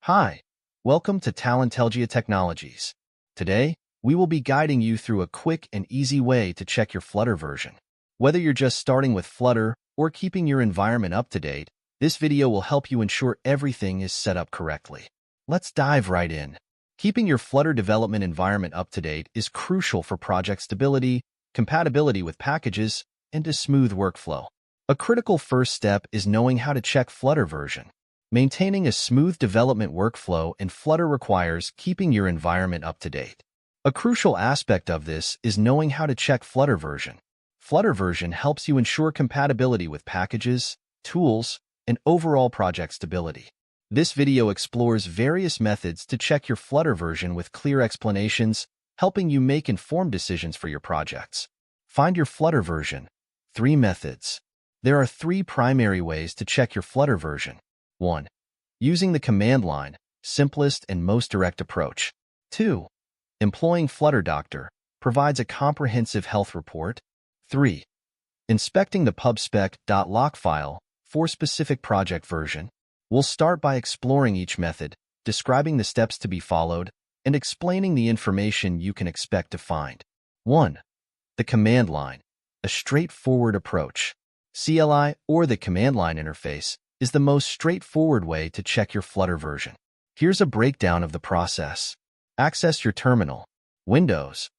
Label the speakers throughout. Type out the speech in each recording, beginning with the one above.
Speaker 1: Hi, welcome to Talentelgia Technologies. Today, we will be guiding you through a quick and easy way to check your Flutter version. Whether you're just starting with Flutter or keeping your environment up to date, this video will help you ensure everything is set up correctly. Let's dive right in. Keeping your Flutter development environment up to date is crucial for project stability, compatibility with packages, and a smooth workflow. A critical first step is knowing how to check Flutter version. Maintaining a smooth development workflow in Flutter requires keeping your environment up to date. A crucial aspect of this is knowing how to check Flutter version. Flutter version helps you ensure compatibility with packages, tools, and overall project stability. This video explores various methods to check your Flutter version with clear explanations, helping you make informed decisions for your projects. Find your Flutter version. 3 methods. There are 3 primary ways to check your Flutter version. 1. Using the command line, simplest and most direct approach. 2. Employing Flutter Doctor, provides a comprehensive health report. 3. Inspecting the pubspec.lock file for specific project version. We'll start by exploring each method, describing the steps to be followed, and explaining the information you can expect to find. 1. The command line, a straightforward approach. CLI, or the command line interface, is the most straightforward way to check your Flutter version. Here's a breakdown of the process. Access your terminal. Windows.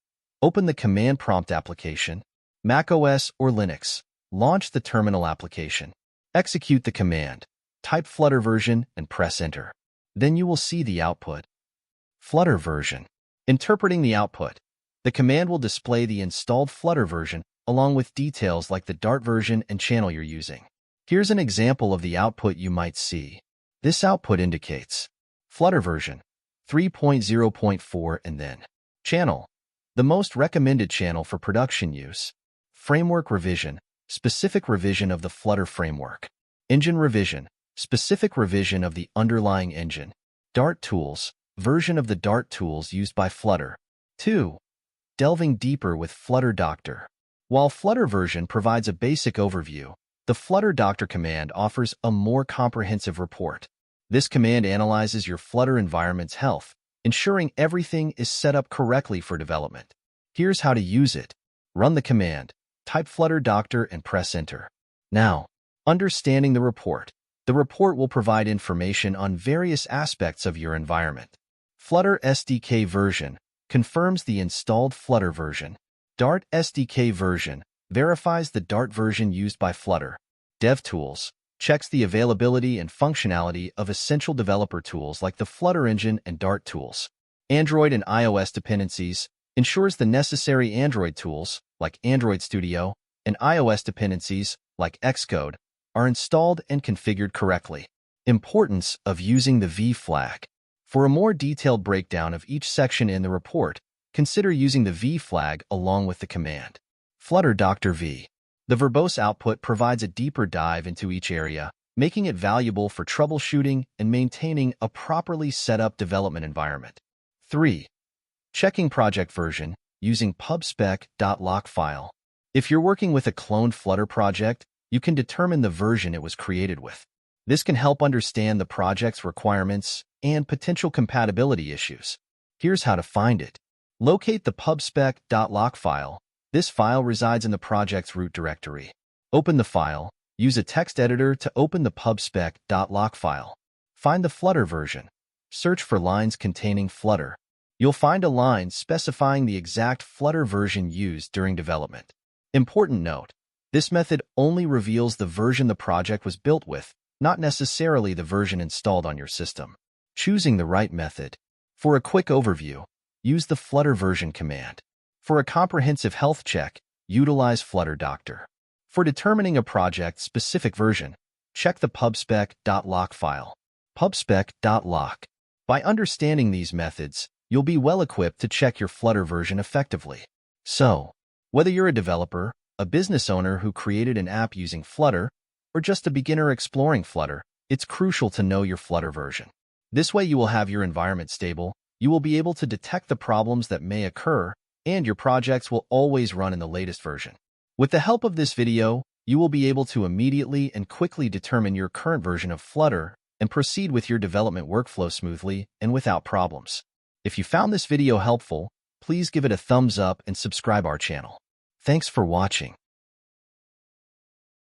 Speaker 1: Open the command prompt application. Mac OS or Linux. Launch the terminal application. Execute the command. Type Flutter version and press enter. Then you will see the output. Flutter version. Interpreting the output. The command will display the installed Flutter version along with details like the Dart version and channel you're using. Here's an example of the output you might see. This output indicates Flutter version 3.0.4 and then channel, the most recommended channel for production use. Framework revision, specific revision of the Flutter framework. Engine revision, specific revision of the underlying engine. Dart tools, version of the Dart tools used by Flutter. 2. Delving deeper with Flutter Doctor. While Flutter version provides a basic overview, the Flutter Doctor command offers a more comprehensive report. This command analyzes your Flutter environment's health, ensuring everything is set up correctly for development. Here's how to use it. Run the command, type Flutter Doctor and press enter. Now, understanding the report. The report will provide information on various aspects of your environment. Flutter SDK version confirms the installed Flutter version. Dart SDK version verifies the Dart version used by Flutter. DevTools checks the availability and functionality of essential developer tools like the Flutter engine and Dart tools. Android and iOS dependencies ensures the necessary Android tools like Android Studio and iOS dependencies like Xcode are installed and configured correctly. Importance of using the V flag. For a more detailed breakdown of each section in the report, consider using the V flag along with the command. Flutter Doctor V. The verbose output provides a deeper dive into each area, making it valuable for troubleshooting and maintaining a properly set up development environment. 3. Checking project version using pubspec.lock file. If you're working with a cloned Flutter project, you can determine the version it was created with. This can help understand the project's requirements and potential compatibility issues. Here's how to find it. Locate the pubspec.lock file. This file resides in the project's root directory. Open the file. Use a text editor to open the pubspec.lock file. Find the Flutter version. Search for lines containing Flutter. You'll find a line specifying the exact Flutter version used during development. Important note, this method only reveals the version the project was built with, not necessarily the version installed on your system. Choosing the right method. For a quick overview, use the Flutter version command. For a comprehensive health check, utilize Flutter Doctor. For determining a project-specific version, check the pubspec.lock file. Pubspec.lock. By understanding these methods, you'll be well-equipped to check your Flutter version effectively. So, whether you're a developer, a business owner who created an app using Flutter, or just a beginner exploring Flutter, it's crucial to know your Flutter version. This way you will have your environment stable, you will be able to detect the problems that may occur, and your projects will always run in the latest version. With the help of this video, you will be able to immediately and quickly determine your current version of Flutter and proceed with your development workflow smoothly and without problems. If you found this video helpful, please give it a thumbs up and subscribe our channel. Thanks for watching.